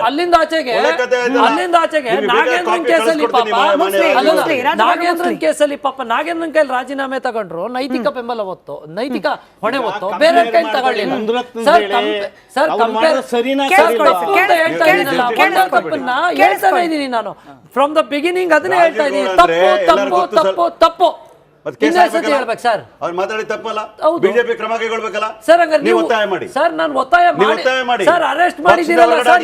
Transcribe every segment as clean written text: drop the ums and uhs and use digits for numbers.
ಅಲ್ಲಿಂದ ಆಚೆಗೆ ನಾಗೇಂದ್ರನ್ ಕೇಸಲ್ಲಿ ಪಾಪ ನಾಗೇಂದ್ರನ್ ಕೈಲಿ ರಾಜೀನಾಮೆ ತಗೊಂಡ್ರು, ನೈತಿಕ ಬೆಂಬಲ ಹೊತ್ತು, ನೈತಿಕ ಹೊಣೆ ಹೊತ್ತು, ಬೇರೆ ಕೈಲಿ ತಗೊಳ್ಳಿಲ್ಲ. ಹೇಳ್ತಾನೆ ಇದೀನಿ ನಾನು, ಫ್ರಮ್ ದ ಬಿಗಿನಿಂಗ್ ಅದನ್ನೇ ಹೇಳ್ತಾ ಇದೀನಿ. ತಪ್ಪು ಹೇಳ್ಬೇಕು ಸರ್, ಅವ್ರು ಮಾತಾಡಿ ತಪ್ಪಲ್ಲ, ಬಿಜೆಪಿ ಕ್ರಮ ಕೈಗೊಳ್ಬೇಕಲ್ಲ ಸರ್. ಹಂಗಾರೆ ನೀವು ಒತ್ತಾಯ ಮಾಡಿ ಸರ್, ನಾನು ಒತ್ತಾಯ ಮಾಡಿ ಸರ್, ಅರೆಸ್ಟ್ ಮಾಡಿದಿರಲ್ಲ ಸರ್,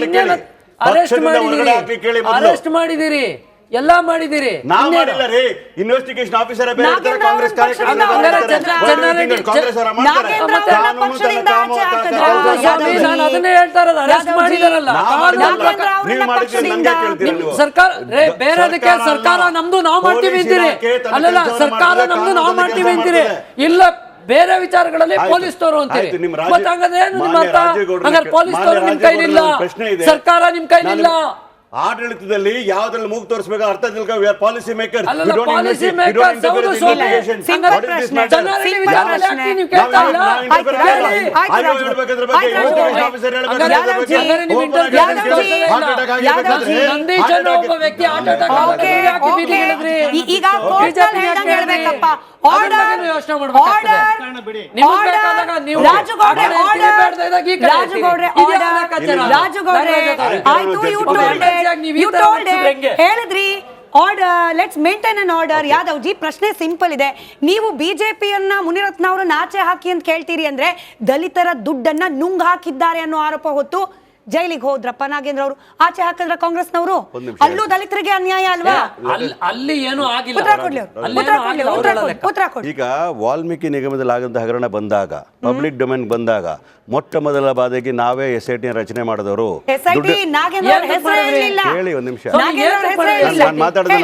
ಅರೆಸ್ಟ್ ಮಾಡಿದಿರಿ, ಎಲ್ಲ ಮಾಡಿದಿರಿ. ನಾವು ಮಾಡಿಲ್ಲ ರೀ, ಇನ್ವೆಸ್ಟಿಗೇಷನ್ ಆಫೀಸರ್ ಕಾಂಗ್ರೆಸ್ ಅದನ್ನೇ ಹೇಳ್ತಾ ಇರೋದು, ಅರೆಸ್ಟ್ ಮಾಡಿದಾರಲ್ಲ. ಸರ್ಕಾರ ಬೇರೆದಕ್ಕೆ ಸರ್ಕಾರ ನಮ್ದು ನಾವು ಮಾಡ್ತೀವಿ ಅಂತೀರಿ, ಅಲ್ಲಲ್ಲ ಸರ್ಕಾರ ನಮ್ದು ನಾವು ಮಾಡ್ತೀವಿ ಅಂತೀರಿ, ಇಲ್ಲ ಬೇರೆ ವಿಚಾರಗಳಲ್ಲಿ ಪೊಲೀಸ್ ತೋರು ಅಂತೀರಿ. ಹಂಗಾದ್ರೆ ಏನು ನಿಮ್ಮ ಅರ್ಥ? ಹಂಗಾರೆ ಪೊಲೀಸ್ ತೋರು ನಿಮ್ ಕೈಲಿಲ್ಲ, ಸರ್ಕಾರ ನಿಮ್ ಕೈಲಿಲ್ಲ. ಆಡಳಿತದಲ್ಲಿ ಯಾವ್ದ್ರಲ್ಲಿ ಮೂಗು ತೋರಿಸಬೇಕು ಅರ್ಥ ತಿಳ್ಕೊ. ಪಾಲಿಸಿ ಮೇಕರ್ ಹೇಳಿದ್ರಿ order, let's maintain an order. Yadav G, ಪ್ರಶ್ನೆ ಸಿಂಪಲ್ ಇದೆ. ನೀವು ಬಿಜೆಪಿಯನ್ನ ಮುನಿರತ್ನ ಅವರನ್ನ ಆಚೆ ಹಾಕಿ ಅಂತ ಕೇಳ್ತೀರಿ ಅಂದ್ರೆ ದಲಿತರ ದುಡ್ಡನ್ನ ನುಂಗ್ ಹಾಕಿದ್ದಾರೆ ಅನ್ನೋ ಆರೋಪ ಹೊತ್ತು ಜೈಲಿಗೆ ಹೋದ್ರಪ್ಪ ನಾಗೇಂದ್ರ ಅವರು. ಆಚೆ ಹಾಕಿದ್ರ ಕಾಂಗ್ರೆಸ್ನವರು, ಅಲ್ಲೂ ದಲಿತರಿಗೆ ಅನ್ಯಾಯ ಅಲ್ವಾ? ಅಲ್ಲಿ ಏನು ಆಗಿಲ್ಲ. ಉತ್ತರ ಕೊಡಿ. ಈಗ ವಾಲ್ಮೀಕಿ ನಿಗಮದಲ್ಲಿ ಆಗಂತ ಹಗರಣ ಬಂದಾಗ, ಪಬ್ಲಿಕ್ ಡೊಮೇನ್ ಬಂದಾಗ, ಮೊಟ್ಟ ಮೊದಲ ಬಾರಿಗೆ ನಾವೇ SIT ರಚನೆ ಮಾಡಿದವರು. ಹೇಳಿ ಒಂದ್ ನಿಮಿಷ,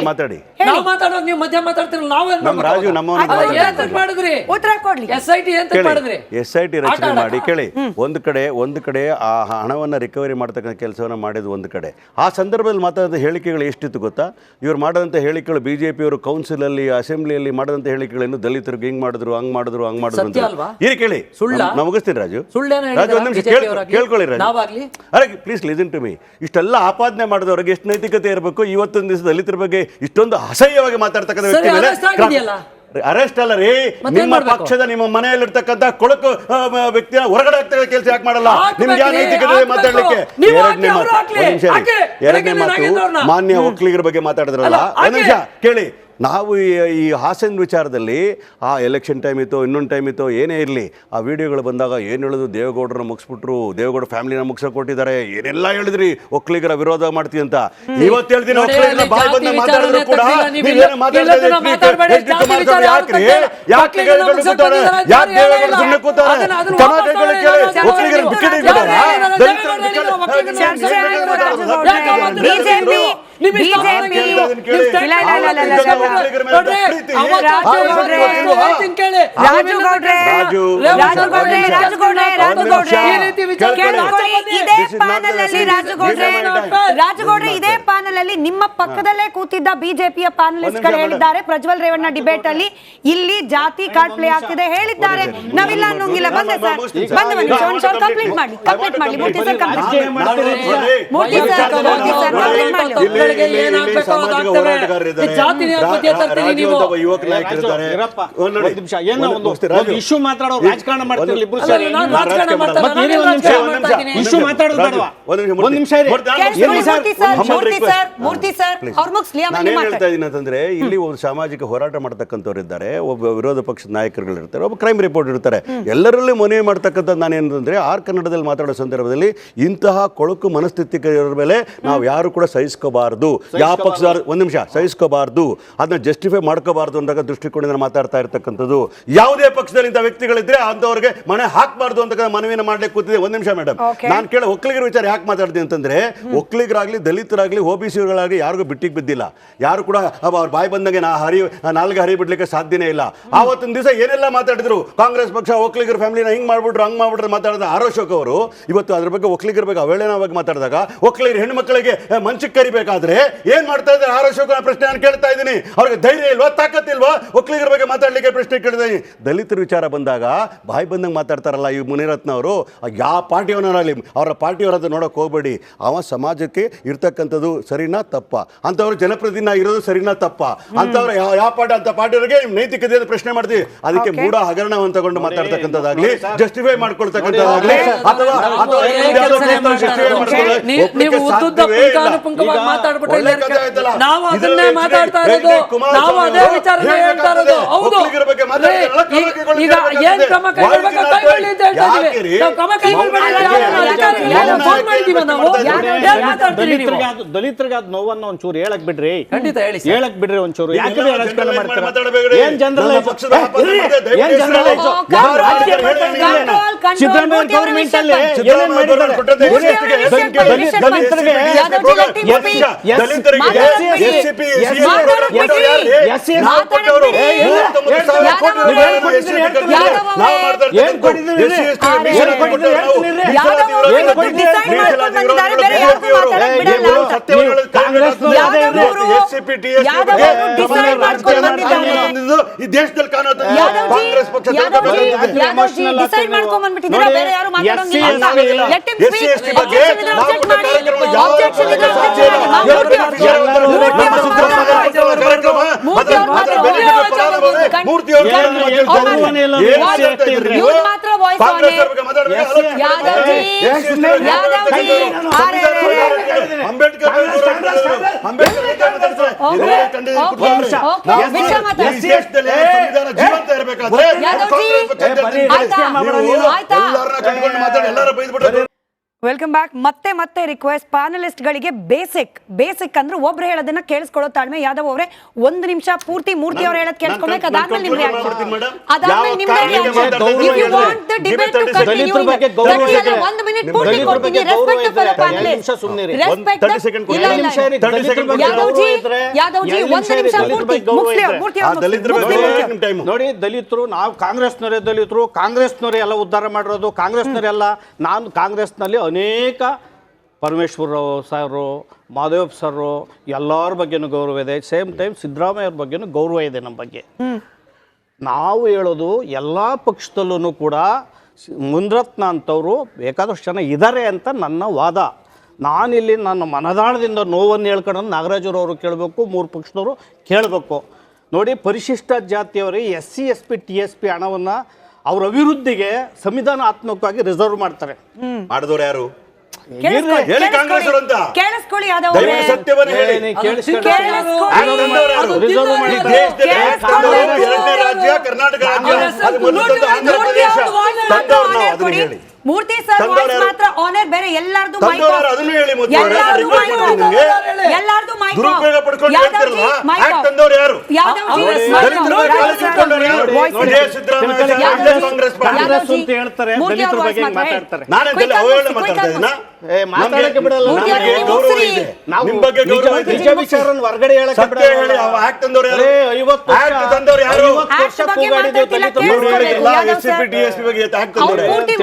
ಮಾತಾಡಿ. ರಾಜು SIT ರಚನೆ ಮಾಡಿ ಕೇಳಿ. ಒಂದು ಕಡೆ ಆ ಹಣವನ್ನ ರಿಕವರಿ ಮಾಡ್ತಕ್ಕಂಥ ಕೆಲಸವನ್ನ ಮಾಡಿದ ಒಂದು ಕಡೆ. ಆ ಸಂದರ್ಭದಲ್ಲಿ ಮಾತಾಡಿದ ಹೇಳಿಕೆಗಳು ಎಷ್ಟಿತ್ತು ಗೊತ್ತಾ? ಇವ್ರು ಮಾಡಿದಂಥ ಹೇಳಿಕೆಗಳು, ಬಿಜೆಪಿಯವರು ಕೌನ್ಸಿಲ್ ಅಲ್ಲಿ, ಅಸೆಂಬ್ಲಿಯಲ್ಲಿ ಮಾಡಿದಂಥ ಹೇಳಿಕೆಗಳನ್ನು ದಲಿತರಿಗೆ ಹಿಂಗ್ ಮಾಡಿದ್ರು, ಹಂಗ್ ಮಾಡಿದ್ರು ಅಂತ ಇಲ್ಲಿ ಕೇಳಿ. ನಾವು ಮುಗಿಸ್ತೀನಿ ರಾಜು, ಒಂದು ನಿಮಿಷ ಕೇಳ್ಕೊಳ್ಳಿ ರಾಜು. ಅರೆ ಪ್ಲೀಸ್ ಲಿಸನ್ ಟು ಮೀ. ಇಷ್ಟೆಲ್ಲ ಆಪಾದನೆ ಮಾಡಿದವ್ರಿಗೆ ಎಷ್ಟು ನೈತಿಕತೆ ಇರಬೇಕು? ಇವತ್ತೊಂದು ದಿವಸ ದಲಿತರ ಬಗ್ಗೆ ಇಷ್ಟೊಂದು ಅಸಹ್ಯವಾಗಿ ಮಾತಾಡ್ತಕ್ಕಂಥ ವ್ಯಕ್ತಿ ಮೇಲೆ ಅರೆಸ್ಟ್ ಅಲ್ಲ ರೀ. ನಿಮ್ಮ ಪಕ್ಷದ, ನಿಮ್ಮ ಮನೆಯಲ್ಲಿರ್ತಕ್ಕಂಥ ಕೊಳಕು ವ್ಯಕ್ತಿಯ ಹೊರಗಡೆ ಆಗ್ತಕ್ಕಂಥ ಕೆಲಸ ಯಾಕೆ ಮಾಡಲ್ಲ? ನಿಮ್ಗೆ ಯಾವ ನೈತಿಕತೆ ಮಾತಾಡ್ಲಿಕ್ಕೆ? ಎರಡನೇ ಮಾತು, ಮಾನ್ಯ ಒಕ್ಕಲಿಗರ ಬಗ್ಗೆ ಮಾತಾಡಿದ್ರಲ್ಲ, ಒಂದು ನಿಮಿಷ ಕೇಳಿ. ನಾವು ಈ ಹಾಸನ ವಿಚಾರದಲ್ಲಿ ಆ ಎಲೆಕ್ಷನ್ ಟೈಮ್ ಇತ್ತು, ಇನ್ನೊಂದು ಟೈಮ್ ಇತ್ತು, ಏನೇ ಇರಲಿ, ಆ ವಿಡಿಯೋಗಳು ಬಂದಾಗ ಏನು ಹೇಳೋದು, ದೇವೇಗೌಡರನ್ನ ಮುಗಿಸ್ಬಿಟ್ರು, ದೇವೇಗೌಡ ಫ್ಯಾಮಿಲಿನ ಮುಗಿಸೋಕೆ ಕೊಟ್ಟಿದ್ದಾರೆ, ಏನೆಲ್ಲ ಹೇಳಿದ್ರಿ, ಒಕ್ಕಲಿಗರ ವಿರೋಧ ಮಾಡ್ತೀವಿ ಅಂತ. ಇವತ್ತು ಹೇಳ್ತೀನಿ, ಒಕ್ಕಲಿಗರ ಬಾಯಿ ಬಂದ ಮಾತಾಡಿದ್ರು ಕೂಡ ರಾಜಗೌಡ್ರೆ, ಇದೇ ಪ್ಯಾನಲ್ ಅಲ್ಲಿ ನಿಮ್ಮ ಪಕ್ಕದಲ್ಲೇ ಕೂತಿದ್ದ ಬಿಜೆಪಿಯ ಪ್ಯಾನಲಿಸ್ಟ್ ಗಳು ಹೇಳಿದ್ದಾರೆ, ಪ್ರಜ್ವಲ್ ರೇವಣ್ಣ ಡಿಬೇಟ್ ಅಲ್ಲಿ ಇಲ್ಲಿ ಜಾತಿ ಕಾರ್ಡ್ ಪ್ಲೇ ಆಗ್ತಿದೆ ಹೇಳಿದ್ದಾರೆ. ನಾವಿಲ್ಲ ಅನ್ನೋಂಗಿಲ್ಲ. ಬಂದೆ ಸರ್, ಕಂಪ್ಲೀಟ್ ಮಾಡಿ ಮೂರ್ತಿ ಸರ್, ಯುವಕ ನಾಯಕರಿದ್ದಾರೆ. ಇಶ್ಯೂ ಮಾತಾಡೋ ರಾಜಕಾರಣ ಮಾಡ್ತಿರ್ಲಿ. ಇಶ್ಯೂ ಮಾತಾಡೋದು ಬೇಡವಾ? ಒಂದ್ ನಿಮಿಷ ಹೇಳ್ತಾ ಇದೀನಿ ಅಂತಂದ್ರೆ, ಇಲ್ಲಿ ಒಂದು ಸಾಮಾಜಿಕ ಹೋರಾಟ ಮಾಡ್ತಕ್ಕಂಥವ್ರು ಇದ್ದಾರೆ, ಒಬ್ಬ ವಿರೋಧ ಪಕ್ಷದ ನಾಯಕರುಗಳು ಇರ್ತಾರೆ, ಒಬ್ಬ ಕ್ರೈಮ್ ರಿಪೋರ್ಟ್ ಇರ್ತಾರೆ. ಎಲ್ಲರಲ್ಲೂ ಮನವಿ ಮಾಡ್ತಕ್ಕಂಥದ್ದು ನಾನೇನಂತಂದ್ರೆ, ಆರ್ ಕನ್ನಡದಲ್ಲಿ ಮಾತಾಡೋ ಸಂದರ್ಭದಲ್ಲಿ ಇಂತಹ ಕೊಳಕು ಮನಸ್ಥಿತಿಗಳ ಮೇಲೆ ನಾವು ಯಾರು ಕೂಡ ಸಹಿಸ್ಕೋಬಾರ್ದು, ಯಾವ ಪಕ್ಷದವ್ರು ಒಂದ್ ನಿಮಿಷ ಸಹಿಸ್ಕೋಬಾರ್ದು, ಅದನ್ನ ಜಸ್ಟಿಫೈ ಮಾಡ್ಕೋಬಾರ್ದು ಅಂದಾಗ ದೃಷ್ಟಿಕೋನದಿಂದ ಮಾತಾಡ್ತಾ ಇರ್ತಕ್ಕಂಥದ್ದು. ಯಾವುದೇ ಪಕ್ಷದಲ್ಲಿ ಇಂಥ ವ್ಯಕ್ತಿಗಳಿದ್ರೆ ಅಂಥವ್ರಿಗೆ ಮನೆ ಹಾಕಬಾರ್ದು ಅಂತ ಮನವಿನ ಮಾಡ್ಲಿಕ್ಕೆ ಕೂತಿದೆ. ಒಂದ್ ನಿಮಿಷ ಮೇಡಮ್, ನಾನು ಕೇಳ ಒಕ್ಕಲಿಗರ ವಿಚಾರ ಯಾಕೆ ಮಾತಾಡ್ತೀನಿ ಅಂತಂದ್ರೆ, ಒಕ್ಕಲಿಗರಾಗ್ಲಿ, ದಲಿತರಾಗ್ಲಿ, OBCಗಳಾಗಲಿ ಯಾರಿಗೂ ಬಿಟ್ಟಿಗೆ ಬಿದ್ದಿಲ್ಲ. ಯಾರು ಕೂಡ ಅವ್ರ ಬಾಯಿ ಬಂದಂಗೆ ನಾಲ್ಗೆ ಹರಿ ಬಿಡ್ಲಿಕ್ಕೆ ಸಾಧ್ಯನೇ ಇಲ್ಲ. ಆವತ್ತಿನ ದಿವಸ ಏನೆಲ್ಲ ಮಾತಾಡಿದ್ರು, ಕಾಂಗ್ರೆಸ್ ಪಕ್ಷ ಒಕ್ಕಲಿಗರ ಫ್ಯಾಮಿಲಿನ ಹಿಂಗ್ ಮಾಡ್ಬಿಟ್ರು, ಹಂಗ್ ಮಾಡ್ಬಿಟ್ರು ಮಾತಾಡಿದ ಆರೋಶಕ್ ಅವರು ಇವತ್ತು ಅದ್ರ ಬಗ್ಗೆ ಒಕ್ಕಲಿಗರ ಬಗ್ಗೆ ಅವೇಳನವಾಗಿ ಮಾತಾಡಿದಾಗ, ಒಕ್ಕಲಿಗರ ಹೆಣ್ಣು ಮಕ್ಕಳಿಗೆ ಮಂಚಕ್ಕೆ ಕರಿಬೇಕಾದ್ರೆ ಆದ್ರೆ ಏನ್ ಮಾಡ್ತಾ ಇದ್ದಾರೆ ಆರ್ ಅಶೋಕ್ ಪ್ರಶ್ನೆ ನಾನು ಕೇಳ್ತಾ ಇದ್ದೀನಿ. ಅವ್ರಿಗೆ ಧೈರ್ಯ ಇಲ್ವಾ, ತಾಕತ್ತಿಲ್ವಾ ಒಕ್ಕಲಿಗರ ಬಗ್ಗೆ ಮಾತಾಡ್ಲಿಕ್ಕೆ ಪ್ರಶ್ನೆ ಕೇಳಿದ್ದೀನಿ. ದಲಿತರ ವಿಚಾರ ಬಂದಾಗ ಬಾಯಿ ಬಂದಂಗೆ ಮಾತಾಡ್ತಾರಲ್ಲ ಈ ಮುನಿರತ್ನ ಅವರು, ಯಾವ ಪಾರ್ಟಿಯವನಾಗಲಿ ಅವರ ಪಾರ್ಟಿಯವರದ್ದು ನೋಡೋಕೆ ಹೋಗ್ಬೇಡಿ. ಅವ ಸಮಾಜಕ್ಕೆ ಇರ್ತಕ್ಕಂಥದ್ದು ಸರಿನಾ ತಪ್ಪ, ಅಂಥವ್ರು ಜನಪ್ರತಿನಿಧಿ ಇರೋದು ಸರಿನಾ ತಪ್ಪ, ಅಂಥವ್ರು ಯಾವ ಪಾರ್ಟಿ ಅಂತ ಪಾರ್ಟಿಯವರಿಗೆ ನೈತಿಕತೆ ಪ್ರಶ್ನೆ ಮಾಡ್ತೀವಿ. ಅದಕ್ಕೆ ಮೂಢ ಹಗರಣವನ್ನು ತಗೊಂಡು ಮಾತಾಡ್ತಕ್ಕಂಥದ್ದಾಗ್ಲಿ, ಜಸ್ಟಿಫೈ ಮಾಡ್ಕೊಳ್ತಕ್ಕಂಥದ್ದಾಗ್ಲಿ ಅಥವಾ ನೀವು ಉದ್ದುದ್ದ ಪುಂಖಾನುಪುಂಖವಾಗಿ ಮಾತಾಡ್ಬಿಟ್ರೆ ನಾವು ಅದನ್ನೇ ಮಾತಾಡ್ತಾ ಇರೋದು, ನಾವು ಅದೇ ವಿಚಾರನ ಹೇಳ್ತಾ ಇರೋದು. ಹೌದು, ಈಗ ಏನ್ ಕ್ರಮ ಕೈಗೊಳ್ಬೇಕು ಕೈಗೊಳ್ಳಿ ಅಂತ ಹೇಳ್ತಾ ಇದೀವಿ. ನಾವು ಕ್ರಮ ಕೈಗೊಳ್ಬೇಡಿ ಫೋನ್ ಮಾಡಿದೀವ ನಾವು. ದಲಿತರಿಗೆ ಅದು ನೋವನ್ನ ಒಂಚೂರು ಹೇಳಕ್ ಬಿಡ್ರಿ, ಖಂಡಿತ ಹೇಳಿ ಹೇಳಕ್ ಬಿಡ್ರಿ ಒಂಚೂರು. ಯಾಕೆ ರಾಜಕಾರಣ ಮಾಡ್ತೀರಾ? ಏನ್ ಸಿದ್ದರಾಮಯ್ಯ ಗೌರ್ಮೆಂಟ್ ಅಲ್ಲಿ ಏನೇನ್ ಮಾಡಿದ್ದಾರೆ? ಈ ದೇಶದಲ್ಲಿ ಕಾಣುತ್ತೆ ಕಾಂಗ್ರೆಸ್ ಪಕ್ಷ ವೆಲ್ಕಮ್ ಬ್ಯಾಕ್. ಮತ್ತೆ ರಿಕ್ವೆಸ್ಟ್ ಪ್ಯಾನಲಿಸ್ಟ್ ಗಳಿಗೆ ಬೇಸಿಕ್ ಅಂದ್ರೆ ಒಬ್ರು ಹೇಳೋದನ್ನ ಕೇಳಿಸ್ಕೊಳ್ಳೋ ತಾಳ್ಮೆ. ಯಾದವ್ ಅವರೇ 1 ನಿಮಿಷ ಪೂರ್ತಿ ಮೂರ್ತಿ ಅವ್ರು ಹೇಳೋದು ಕೇಳಿಸ್ಕೊಬೇಕು, ಅದಾದ್ಮೇಲೆ ನಿಮ್ ರಿಯಾಕ್ಷನ್. ಅದಾದ್ಮೇಲೆ ನಿಮ್ reaction. If you want the debate to continue 1 minute ಪೂರ್ತಿ ಕೊಡ್ತೀನಿ. Respect for the panelist. Respect. Yadav ji 1 ನಿಮಿಷ ಪೂರ್ತಿ. ನೋಡಿ, ದಲಿತರು ನಾವು ಕಾಂಗ್ರೆಸ್ನವರೇ, ದಲಿತರು ಕಾಂಗ್ರೆಸ್ನವರೇ ಎಲ್ಲ ಉದ್ಧಾರ ಮಾಡಿರೋದು, ಕಾಂಗ್ರೆಸ್ನವರೆಲ್ಲ. ನಾನು ಕಾಂಗ್ರೆಸ್ನಲ್ಲಿ ಅನೇಕ ಪರಮೇಶ್ವರ ಸಾರು, ಮಾದೇವ್ ಸರ್ ಎಲ್ಲರ ಬಗ್ಗೆನೂ ಗೌರವ ಇದೆ. ಸೇಮ್ ಟೈಮ್ ಸಿದ್ದರಾಮಯ್ಯ ಅವ್ರ ಬಗ್ಗೆನೂ ಗೌರವ ಇದೆ ನಮ್ಮ ಬಗ್ಗೆ. ನಾವು ಹೇಳೋದು ಎಲ್ಲ ಪಕ್ಷದಲ್ಲೂ ಕೂಡ ಮುನಿರತ್ನ ಅಂತವರು ಬೇಕಾದಷ್ಟು ಜನ ಇದ್ದಾರೆ ಅಂತ ನನ್ನ ವಾದ. ನಾನಿಲ್ಲಿ ನನ್ನ ಮನದಾಳದಿಂದ ನೋವನ್ನು ಹೇಳ್ಕೊಂಡು ನಾಗರಾಜರವರು ಕೇಳಬೇಕು, 3 ಪಕ್ಷದವರು ಕೇಳಬೇಕು. ನೋಡಿ, ಪರಿಶಿಷ್ಟ ಜಾತಿಯವರಿಗೆ SC ST TSP ಹಣವನ್ನು ಅವ್ರ ಅಭಿವೃದ್ಧಿಗೆ ಸಂವಿಧಾನಾತ್ಮಕವಾಗಿ ರಿಸರ್ವ್ ಮಾಡ್ತಾರೆ. ಮಾಡಿದವರು ಯಾರು? ಕೇಳಿಸ್ಕೊಳ್ಳಿ ಯಾದವ್ ಅವರೇ, ಸತ್ಯವನ್ನು ಹೇಳಿ. ರಾಜ್ಯ ಕರ್ನಾಟಕ ರಾಜ್ಯ ಮೂರ್ತಿ ಸರ್ ವಾಯ್ಸ್ ಮಾತ್ರ ಆನರ್, ಬೇರೆ ಎಲ್ಲಾರ್ದು ಮೈಕ್ ಆಫ್. ಅದನ್ನು ಹೇಳಿ. ಎಲ್ಲಾರ್ದು ಮೈಕ್ ಆಫ್. ತಂದವರು ಯಾರು? ಯಾದವ್ ಜಿ ಕಾಂಗ್ರೆಸ್ ಅಂತ ಹೇಳ್ತಾರೆ, ದಲಿತರ ಬಗ್ಗೆ ಮಾತಾಡ್ತಾರೆ. ಮಾತಾಡಕ್ಕೆ ಬಿಡಲ್ಲ. ನಾವು ನಿಜ ವಿಚಾರನ ಹೊರಗಡೆ ಹೇಳಕ್ಕೆ ಬಿಡಲ್ಲ. 50 ವರ್ಷ ಬಗ್ಗೆ ಮಾತಾಡ್ತಿಲ್ಲ, ಕೇಳಿಸ್ಕೊಳ್ಬೇಕು. SC ST TSP ಬಗ್ಗೆ